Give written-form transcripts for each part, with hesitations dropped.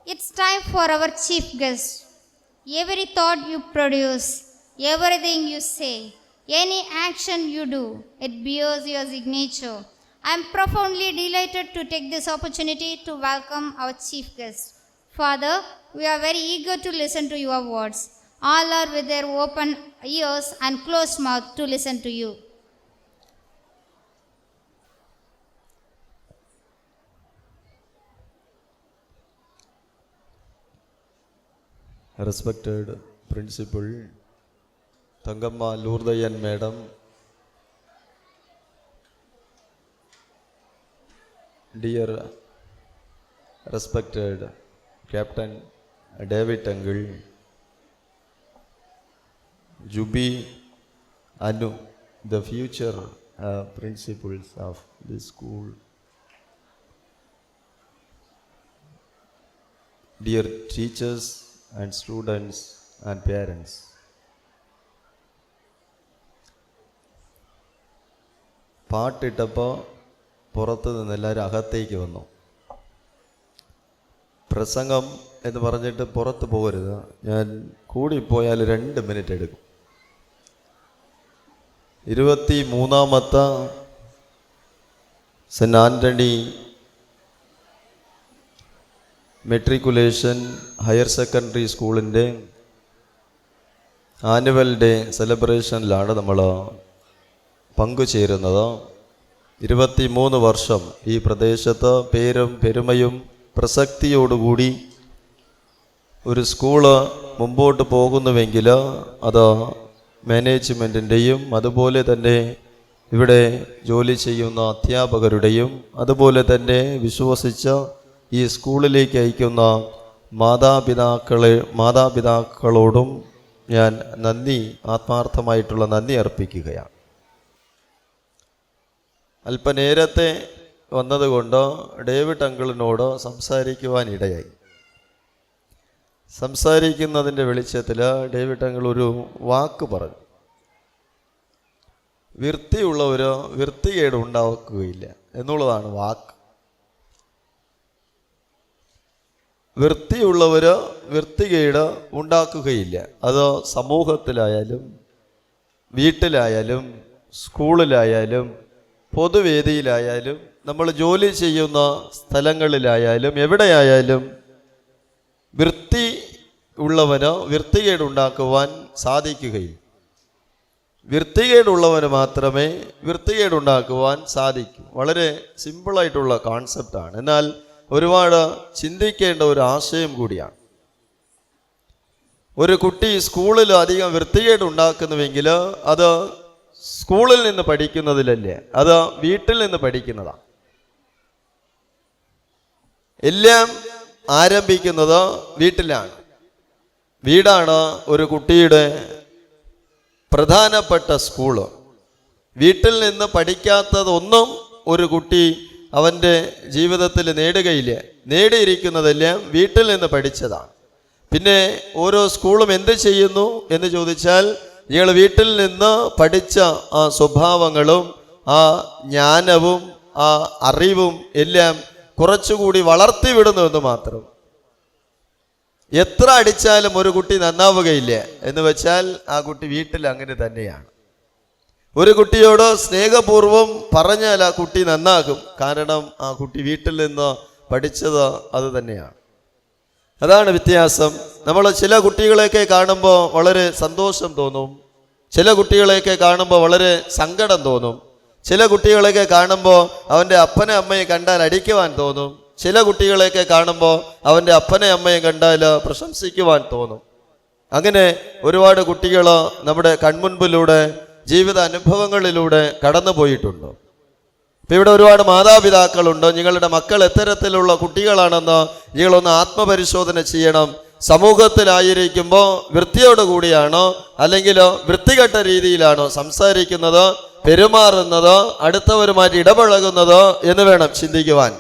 It's time for our chief guest. Every thought you produce, everything you say, any action you do, it bears your signature. I am profoundly delighted to take this opportunity to welcome our chief guest. Father, we are very eager to listen to your words. All are with their open ears and closed mouth to listen to you. Respected Principal Thangamma Loordayan Madam, dear respected Captain David Uncle, Jubi, Anu, the future principals of this school, dear teachers and students and parents, പാട്ടിട്ടപ്പോൾ പുറത്ത് നിന്ന് എല്ലാവരും അകത്തേക്ക് വന്നു. പ്രസംഗം എന്ന് പറഞ്ഞിട്ട് പുറത്ത് പോകരുത്, ഞാൻ കൂടിപ്പോയാൽ 2 മിനിറ്റ് എടുക്കും. 23ാമത്തെ Saint Antony matriculation higher secondary സ്കൂളിൻ്റെ ആനുവൽ ഡേ സെലിബ്രേഷനിലാണ് നമ്മൾ പങ്കുചേരുന്നത്. 23 വർഷം ഈ പ്രദേശത്ത് പേരും പെരുമയും പ്രസക്തിയോടുകൂടി ഒരു സ്കൂള് മുമ്പോട്ട് പോകുന്നുവെങ്കിൽ അത് മാനേജ്മെൻറ്റിൻ്റെയും അതുപോലെ തന്നെ ഇവിടെ ജോലി ചെയ്യുന്ന അധ്യാപകരുടെയും അതുപോലെ തന്നെ വിശ്വസിച്ച ഈ സ്കൂളിലേക്ക് അയക്കുന്ന മാതാപിതാക്കളോടും ഞാൻ ആത്മാർത്ഥമായിട്ടുള്ള നന്ദി അർപ്പിക്കുകയാണ്. അല്പനേരത്തെ വന്നതുകൊണ്ട് ഡേവിഡ് അങ്കിളിനോട് സംസാരിക്കുവാനിടയായി. സംസാരിക്കുന്നതിൻ്റെ വെളിച്ചത്തിൽ ഡേവിഡ് അങ്കിൾ ഒരു വാക്ക് പറഞ്ഞു. വൃത്തിയുള്ളവർ വൃത്തികേട് ഉണ്ടാക്കുകയില്ല എന്നുള്ളതാണ് വാക്ക്. വൃത്തിയുള്ളവർ വൃത്തികേട് ഉണ്ടാക്കുകയില്ല. അത് സമൂഹത്തിലായാലും വീട്ടിലായാലും സ്കൂളിലായാലും പൊതുവേദിയിലായാലും നമ്മൾ ജോലി ചെയ്യുന്ന സ്ഥലങ്ങളിലായാലും എവിടെയായാലും വൃത്തി ഉള്ളവന് വൃത്തികേടുണ്ടാക്കുവാൻ സാധിക്കുകയില്ല. വൃത്തികേടുള്ളവന് മാത്രമേ വൃത്തികേടുണ്ടാക്കുവാൻ സാധിക്കൂ. വളരെ സിമ്പിളായിട്ടുള്ള കോൺസെപ്റ്റാണ്, എന്നാൽ ഒരുപാട് ചിന്തിക്കേണ്ട ഒരു ആശയം കൂടിയാണ്. ഒരു കുട്ടി സ്കൂളിൽ അധികം വൃത്തികേടുണ്ടാക്കുന്നുവെങ്കിൽ അത് സ്കൂളിൽ നിന്ന് പഠിക്കുന്നതിലല്ലേ, അത് വീട്ടിൽ നിന്ന് പഠിക്കുന്നതാണ്. എല്ലാം ആരംഭിക്കുന്നത് വീട്ടിലാണ്. വീടാണ് ഒരു കുട്ടിയുടെ പ്രധാനപ്പെട്ട സ്കൂള്. വീട്ടിൽ നിന്ന് പഠിക്കാത്തതൊന്നും ഒരു കുട്ടി അവൻ്റെ ജീവിതത്തിൽ നേടുകയില്ല. നേടിയിരിക്കുന്നതെല്ലാം വീട്ടിൽ നിന്ന് പഠിച്ചതാണ്. പിന്നെ ഓരോ സ്കൂളും എന്ത് ചെയ്യുന്നു എന്ന് ചോദിച്ചാൽ, നിങ്ങൾ വീട്ടിൽ നിന്ന് പഠിച്ച ആ സ്വഭാവങ്ങളും ആ ജ്ഞാനവും ആ അറിവും എല്ലാം കുറച്ചുകൂടി വളർത്തിവിടുന്നു എന്ന് മാത്രം. എത്ര അടിച്ചാലും ഒരു കുട്ടി നന്നാവുകയില്ല എന്ന് വെച്ചാൽ ആ കുട്ടി വീട്ടിൽ അങ്ങനെ തന്നെയാണ്. ഒരു കുട്ടിയോട് സ്നേഹപൂർവം പറഞ്ഞാൽ ആ കുട്ടി നന്നാകും, കാരണം ആ കുട്ടി വീട്ടിൽ നിന്ന് പഠിച്ചത് അത് തന്നെയാണ്. അതാണ് വ്യത്യാസം. നമ്മൾ ചില കുട്ടികളെയൊക്കെ കാണുമ്പോൾ വളരെ സന്തോഷം തോന്നും, ചില കുട്ടികളെയൊക്കെ കാണുമ്പോൾ വളരെ സങ്കടം തോന്നും, ചില കുട്ടികളെയൊക്കെ കാണുമ്പോൾ അവൻ്റെ അപ്പനെ അമ്മയെ കണ്ടാൽ അടിക്കുവാൻ തോന്നും, ചില കുട്ടികളെയൊക്കെ കാണുമ്പോൾ അവൻ്റെ അപ്പനെ അമ്മയെ കണ്ടാൽ പ്രശംസിക്കുവാൻ തോന്നും. അങ്ങനെ ഒരുപാട് കുട്ടികൾ നമ്മുടെ കൺമുൻപിലൂടെ ജീവിത അനുഭവങ്ങളിലൂടെ കടന്നു പോയിട്ടുണ്ട്. ഇപ്പം ഇവിടെ ഒരുപാട് മാതാപിതാക്കളുണ്ട്. നിങ്ങളുടെ മക്കൾ എത്തരത്തിലുള്ള കുട്ടികളാണെന്ന് നിങ്ങളൊന്ന് ആത്മപരിശോധന ചെയ്യണം. സമൂഹത്തിലായിരിക്കുമ്പോൾ വൃത്തിയോടുകൂടിയാണോ അല്ലെങ്കിൽ വൃത്തികെട്ട രീതിയിലാണോ സംസാരിക്കുന്നത്, പെരുമാറുന്നത്, അടുത്തവരുമായിട്ട് ഇടപഴകുന്നത് എന്ന് വേണം ചിന്തിക്കുവാൻ.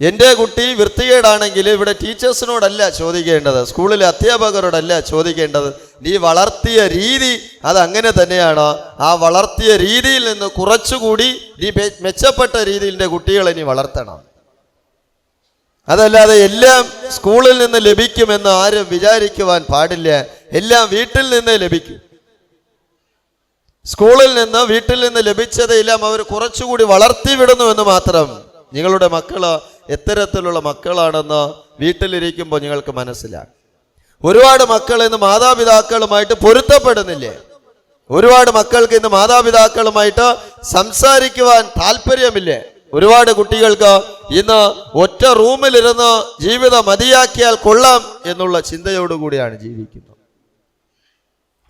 എൻ്റെ കുട്ടി വൃത്തികേടാണെങ്കിൽ ഇവിടെ ടീച്ചേഴ്സിനോടല്ല ചോദിക്കേണ്ടത്, സ്കൂളിലെ അധ്യാപകരോടല്ല ചോദിക്കേണ്ടത്. നീ വളർത്തിയ രീതി അതങ്ങനെ തന്നെയാണോ? ആ വളർത്തിയ രീതിയിൽ നിന്ന് കുറച്ചുകൂടി നീ മെച്ചപ്പെട്ട രീതിയിൽ കുട്ടികളെ നീ വളർത്തണം. അതല്ലാതെ എല്ലാം സ്കൂളിൽ നിന്ന് ലഭിക്കുമെന്ന് ആരും വിചാരിക്കുവാൻ പാടില്ല. എല്ലാം വീട്ടിൽ നിന്ന് ലഭിക്കും. സ്കൂളിൽ നിന്ന് വീട്ടിൽ നിന്ന് ലഭിച്ചതെല്ലാം അവർ കുറച്ചുകൂടി വളർത്തിവിടുന്നു എന്ന് മാത്രം. നിങ്ങളുടെ മക്കള് എത്തരത്തിലുള്ള മക്കളാണെന്ന് വീട്ടിലിരിക്കുമ്പോൾ നിങ്ങൾക്ക് മനസ്സിലാകും. ഒരുപാട് മക്കൾ ഇന്ന് മാതാപിതാക്കളുമായിട്ട് പൊരുത്തപ്പെടുന്നില്ലേ? ഒരുപാട് മക്കൾക്ക് ഇന്ന് മാതാപിതാക്കളുമായിട്ട് സംസാരിക്കുവാൻ താല്പര്യമില്ലേ? ഒരുപാട് കുട്ടികൾക്ക് ഇന്ന് ഒറ്റ റൂമിലിരുന്ന് ജീവിതം മതിയാക്കിയാൽ കൊള്ളാം എന്നുള്ള ചിന്തയോടുകൂടിയാണ് ജീവിക്കുന്നത്.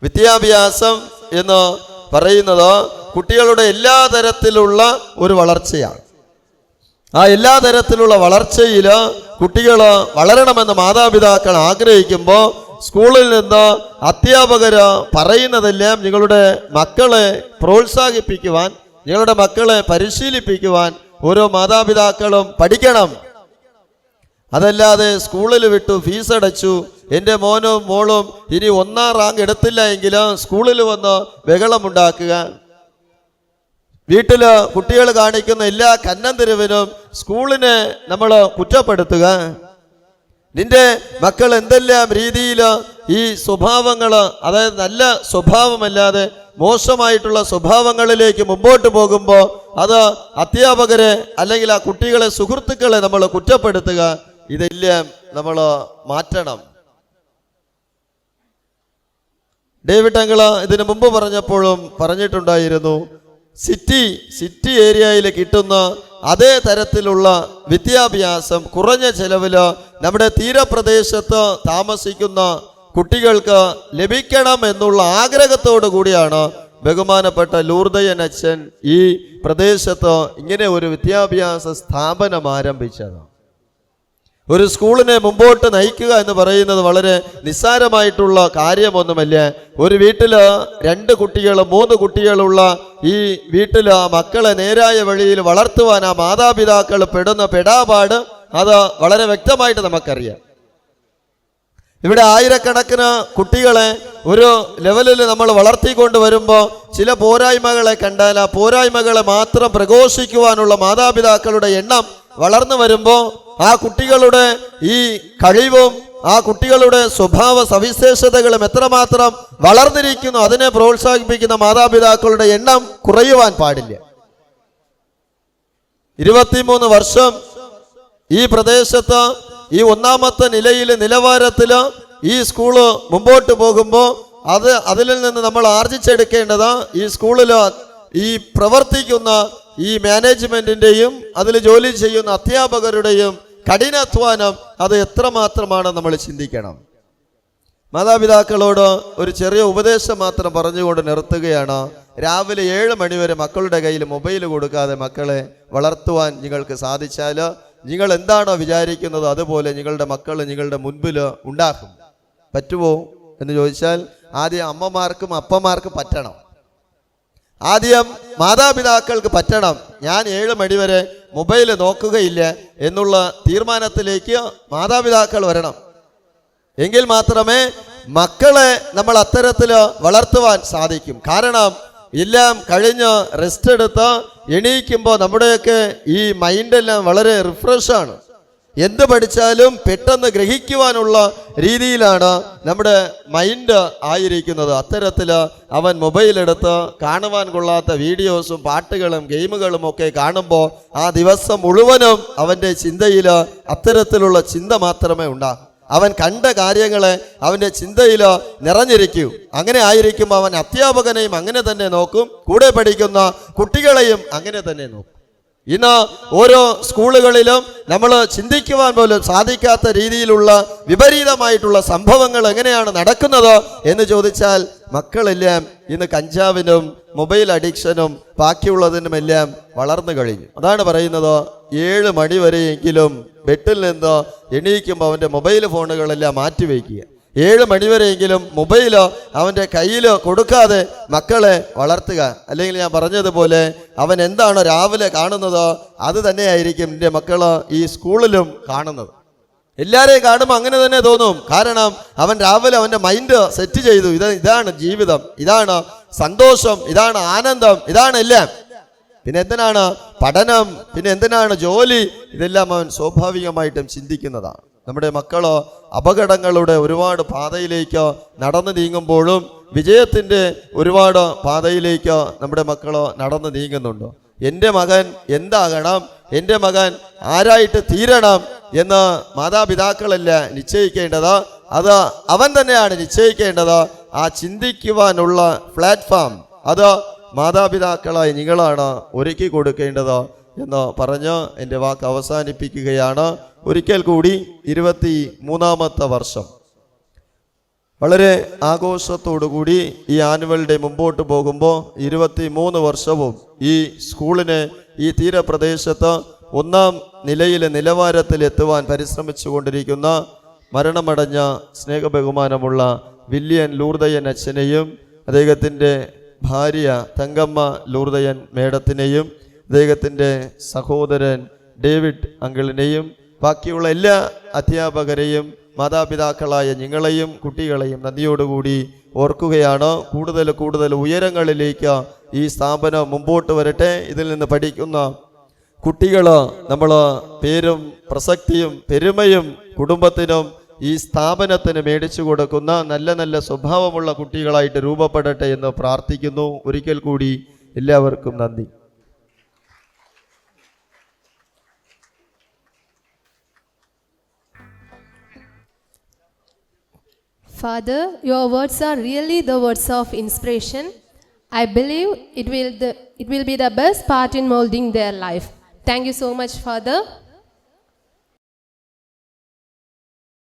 വിദ്യാഭ്യാസം എന്ന് പറയുന്നത് കുട്ടികളുടെ എല്ലാ തരത്തിലുള്ള ഒരു വളർച്ചയാണ്. ആ എല്ലാ തരത്തിലുള്ള വളർച്ചയിൽ കുട്ടികൾ വളരണമെന്ന് മാതാപിതാക്കൾ ആഗ്രഹിക്കുമ്പോൾ സ്കൂളിൽ നിന്ന് അധ്യാപകർ പറയുന്നതെല്ലാം നിങ്ങളുടെ മക്കളെ പ്രോത്സാഹിപ്പിക്കുവാൻ, നിങ്ങളുടെ മക്കളെ പരിശീലിപ്പിക്കുവാൻ ഓരോ മാതാപിതാക്കളും പഠിക്കണം. അതല്ലാതെ സ്കൂളിൽ വിട്ടു, ഫീസ് അടച്ചു, എൻ്റെ മോനും മോളും ഇനി 1ാം റാങ്ക് എടുത്തില്ല എങ്കിൽ സ്കൂളിൽ വന്ന് ബഹളമുണ്ടാക്കുക, വീട്ടിൽ കുട്ടികൾ കാണിക്കുന്ന എല്ലാ കന്നം തിരിവിനും സ്കൂളിനെ നമ്മൾ കുറ്റപ്പെടുത്തുക. നിന്റെ മക്കൾ എന്തെല്ലാം രീതിയിൽ ഈ സ്വഭാവങ്ങൾ, അതായത് നല്ല സ്വഭാവമല്ലാതെ മോശമായിട്ടുള്ള സ്വഭാവങ്ങളിലേക്ക് മുമ്പോട്ട് പോകുമ്പോൾ അത് അധ്യാപകരെ അല്ലെങ്കിൽ ആ കുട്ടികളെ, സുഹൃത്തുക്കളെ നമ്മൾ കുറ്റപ്പെടുത്തുക. ഇതെല്ലാം നമ്മൾ മാറ്റണം. ഡേവിഡ് അങ്കിൾ ഇതിനു മുമ്പ് പറഞ്ഞപ്പോഴും പറഞ്ഞിട്ടുണ്ടായിരുന്നു, സിറ്റി ഏരിയയിൽ കിട്ടുന്ന അതേ തരത്തിലുള്ള വിദ്യാഭ്യാസം കുറഞ്ഞ ചെലവിൽ നമ്മുടെ തീരപ്രദേശത്ത് താമസിക്കുന്ന കുട്ടികൾക്ക് ലഭിക്കണം എന്നുള്ള ആഗ്രഹത്തോടു കൂടിയാണ് ബഹുമാനപ്പെട്ട ലൂർദയൻ അച്ഛൻ ഈ പ്രദേശത്ത് ഇങ്ങനെ ഒരു വിദ്യാഭ്യാസ സ്ഥാപനം ആരംഭിച്ചത്. ഒരു സ്കൂളിനെ മുമ്പോട്ട് നയിക്കുക എന്ന് പറയുന്നത് വളരെ നിസ്സാരമായിട്ടുള്ള കാര്യമൊന്നുമല്ല. ഒരു വീട്ടിൽ 2 കുട്ടികൾ 3 കുട്ടികളുള്ള ഈ വീട്ടിൽ ആ മക്കളെ നേരായ വഴിയിൽ വളർത്തുവാൻ ആ മാതാപിതാക്കൾ പെടുന്ന പെടാപാട് അത് വളരെ വ്യക്തമായിട്ട് നമുക്കറിയാം. ഇവിടെ ആയിരക്കണക്കിന് കുട്ടികളെ ഒരു ലെവലിൽ നമ്മൾ വളർത്തിക്കൊണ്ട് വരുമ്പോൾ ചില പോരായ്മകളെ കണ്ടാൽ ആ പോരായ്മകളെ മാത്രം പ്രഘോഷിക്കുവാനുള്ള മാതാപിതാക്കളുടെ എണ്ണം വളർന്നു വരുമ്പോൾ ആ കുട്ടികളുടെ ഈ കഴിവും ആ കുട്ടികളുടെ സ്വഭാവ സവിശേഷതകളും എത്രമാത്രം വളർന്നിരിക്കുന്നു അതിനെ പ്രോത്സാഹിപ്പിക്കുന്ന മാതാപിതാക്കളുടെ എണ്ണം കുറയുവാൻ പാടില്ല. 23 വർഷം ഈ പ്രദേശത്ത് ഈ 1ാമത്തെ നിലവാരത്തിൽ ഈ സ്കൂള് മുമ്പോട്ട് പോകുമ്പോൾ അതിൽ നിന്ന് നമ്മൾ ആർജിച്ചെടുക്കേണ്ടത് ഈ സ്കൂളിൽ ഈ പ്രവർത്തിക്കുന്ന ഈ മാനേജ്മെന്റിന്റെയും അതിൽ ജോലി ചെയ്യുന്ന അധ്യാപകരുടെയും കഠിനാധ്വാനം അത് എത്രമാത്രമാണ് നമ്മൾ ചിന്തിക്കണം. മാതാപിതാക്കളോട് ഒരു ചെറിയ ഉപദേശം മാത്രം പറഞ്ഞുകൊണ്ട് നിർത്തുകയാണ്. രാവിലെ 7 മണി വരെ മക്കളുടെ കയ്യിൽ മൊബൈൽ കൊടുക്കാതെ മക്കളെ വളർത്തുവാൻ നിങ്ങൾക്ക് സാധിച്ചാൽ നിങ്ങൾ എന്താണോ വിചാരിക്കുന്നത് അതുപോലെ നിങ്ങളുടെ മക്കൾ നിങ്ങളുടെ മുൻപിൽ ഉണ്ടാകും. പറ്റുമോ എന്ന് ചോദിച്ചാൽ ആദ്യം അമ്മമാർക്കും അപ്പമാർക്കും പറ്റണം. ആദ്യം മാതാപിതാക്കൾക്ക് പറ്റണം. ഞാൻ 7 മണി വരെ മൊബൈൽ നോക്കുകയില്ല എന്നുള്ള തീരുമാനത്തിലേക്ക് മാതാപിതാക്കൾ വരണം. എങ്കിൽ മാത്രമേ മക്കളെ നമ്മൾ അത്തരത്തിൽ വളർത്തുവാൻ സാധിക്കും. കാരണം എല്ലാം കഴിഞ്ഞ് റെസ്റ്റ് എടുത്ത് എണീക്കുമ്പോൾ നമ്മുടെയൊക്കെ ഈ മൈൻഡെല്ലാം വളരെ റിഫ്രഷാണ്. എന്ത് പഠിച്ചാലും പെട്ടെന്ന് ഗ്രഹിക്കുവാനുള്ള രീതിയിലാണ് നമ്മുടെ മൈൻഡ് ആയിരിക്കുന്നത്. അത്തരത്തിൽ അവൻ മൊബൈലെടുത്ത് കാണുവാൻ കൊള്ളാത്ത വീഡിയോസും പാട്ടുകളും ഗെയിമുകളും ഒക്കെ കാണുമ്പോൾ ആ ദിവസം മുഴുവനും അവൻ്റെ ചിന്തയിൽ അത്തരത്തിലുള്ള ചിന്ത മാത്രമേ ഉണ്ടാകൂ. അവൻ കണ്ട കാര്യങ്ങളെ അവൻ്റെ ചിന്തയിൽ നിറഞ്ഞിരിക്കൂ. അങ്ങനെ ആയിരിക്കും അവൻ അധ്യാപകനെയും അങ്ങനെ തന്നെ നോക്കും, കൂടെ പഠിക്കുന്ന കുട്ടികളെയും അങ്ങനെ തന്നെ നോക്കും. ഇന്ന് ഓരോ സ്കൂളുകളിലും നമ്മൾ ചിന്തിക്കുവാൻ പോലും സാധിക്കാത്ത രീതിയിലുള്ള വിപരീതമായിട്ടുള്ള സംഭവങ്ങൾ എങ്ങനെയാണ് നടക്കുന്നത് എന്ന് ചോദിച്ചാൽ മക്കളെല്ലാം ഇന്ന് കഞ്ചാവിനും മൊബൈൽ അഡിക്ഷനും ബാക്കിയുള്ളതിനുമെല്ലാം വളർന്നു കഴിഞ്ഞു. അതാണ് പറയുന്നത് 7 മണി വരെയെങ്കിലും ബെഡിൽ നിന്ന് എണീക്കുമ്പോൾ അവൻ്റെ മൊബൈൽ ഫോണുകളെല്ലാം മാറ്റിവെക്കുക. 7 മണിവരെയെങ്കിലും മൊബൈൽ അവൻ്റെ കയ്യിൽ കൊടുക്കാതെ മക്കളെ വളർത്തുക. അല്ലെങ്കിൽ ഞാൻ പറഞ്ഞതുപോലെ അവൻ എന്താണോ രാവിലെ കാണുന്നത് അത് തന്നെയായിരിക്കും എൻ്റെ മക്കൾ ഈ സ്കൂളിലും കാണുന്നത്. എല്ലാവരെയും കാണുമ്പോൾ അങ്ങനെ തന്നെ തോന്നും. കാരണം അവൻ രാവിലെ അവൻ്റെ മൈൻഡ് സെറ്റ് ചെയ്തു. ഇതാണ് ജീവിതം, ഇതാണ് സന്തോഷം, ഇതാണ് ആനന്ദം, ഇതാണ് എല്ലാം. പിന്നെ എന്തിനാണ് പഠനം, പിന്നെ എന്തിനാണ് ജോലി, ഇതെല്ലാം അവൻ സ്വാഭാവികമായിട്ടും ചിന്തിക്കുന്നതാണ്. നമ്മുടെ മക്കളോ അപകടങ്ങളുടെ ഒരുപാട് പാതയിലേക്ക് നടന്നു നീങ്ങുമ്പോഴും വിജയത്തിൻ്റെ ഒരുപാട് പാതയിലേക്ക് നമ്മുടെ മക്കളോ നടന്നു നീങ്ങുന്നുണ്ടോ? എൻ്റെ മകൻ എന്താകണം, എൻ്റെ മകൻ ആരായിട്ട് തീരണം എന്ന് മാതാപിതാക്കളല്ല നിശ്ചയിക്കേണ്ടത്, അത് അവൻ തന്നെയാണ് നിശ്ചയിക്കേണ്ടത്. ആ ചിന്തിക്കുവാനുള്ള പ്ലാറ്റ്ഫോം അത് മാതാപിതാക്കളായി നിങ്ങളാണ് ഒരുക്കി കൊടുക്കേണ്ടത് എന്ന് പറഞ്ഞ് എൻ്റെ വാക്ക് അവസാനിപ്പിക്കുകയാണ്. ഒരിക്കൽ കൂടി 23-ാമത്തെ വർഷം വളരെ ആഘോഷത്തോടുകൂടി ഈ ആനുവൽ ഡേ മുമ്പോട്ട് പോകുമ്പോൾ 23 വർഷവും ഈ സ്കൂളിനെ ഈ തീരപ്രദേശത്ത് 1-ാം നിലയിലെ നിലവാരത്തിൽ എത്തുവാൻ പരിശ്രമിച്ചു കൊണ്ടിരിക്കുന്ന മരണമടഞ്ഞ സ്നേഹബഹുമാനമുള്ള വില്യൻ ലൂർദയൻ അച്ഛനെയും അദ്ദേഹത്തിൻ്റെ ഭാര്യ തങ്കമ്മ ലൂർദയൻ മേഡത്തിനെയും അദ്ദേഹത്തിൻ്റെ സഹോദരൻ ഡേവിഡ് അങ്കിളിനെയും ബാക്കിയുള്ള എല്ലാ അധ്യാപകരെയും മാതാപിതാക്കളായ നിങ്ങളെയും കുട്ടികളെയും നന്ദിയോടുകൂടി ഓർക്കുകയാണ്. കൂടുതൽ ഉയരങ്ങളിലേക്ക് ഈ സ്ഥാപനം മുമ്പോട്ട് വരട്ടെ. ഇതിൽ നിന്ന് പഠിക്കുന്ന കുട്ടികൾ നമ്മൾ പേരും പ്രസക്തിയും പെരുമയും കുടുംബത്തിനും ഈ സ്ഥാപനത്തിന് മേടിച്ചു കൊടുക്കുന്ന നല്ല സ്വഭാവമുള്ള കുട്ടികളായിട്ട് രൂപപ്പെടട്ടെ എന്ന് പ്രാർത്ഥിക്കുന്നു. ഒരിക്കൽ കൂടി എല്ലാവർക്കും നന്ദി. Father, your words are really the words of inspiration. I believe it will be the best part in molding their life. Thank you so much, Father.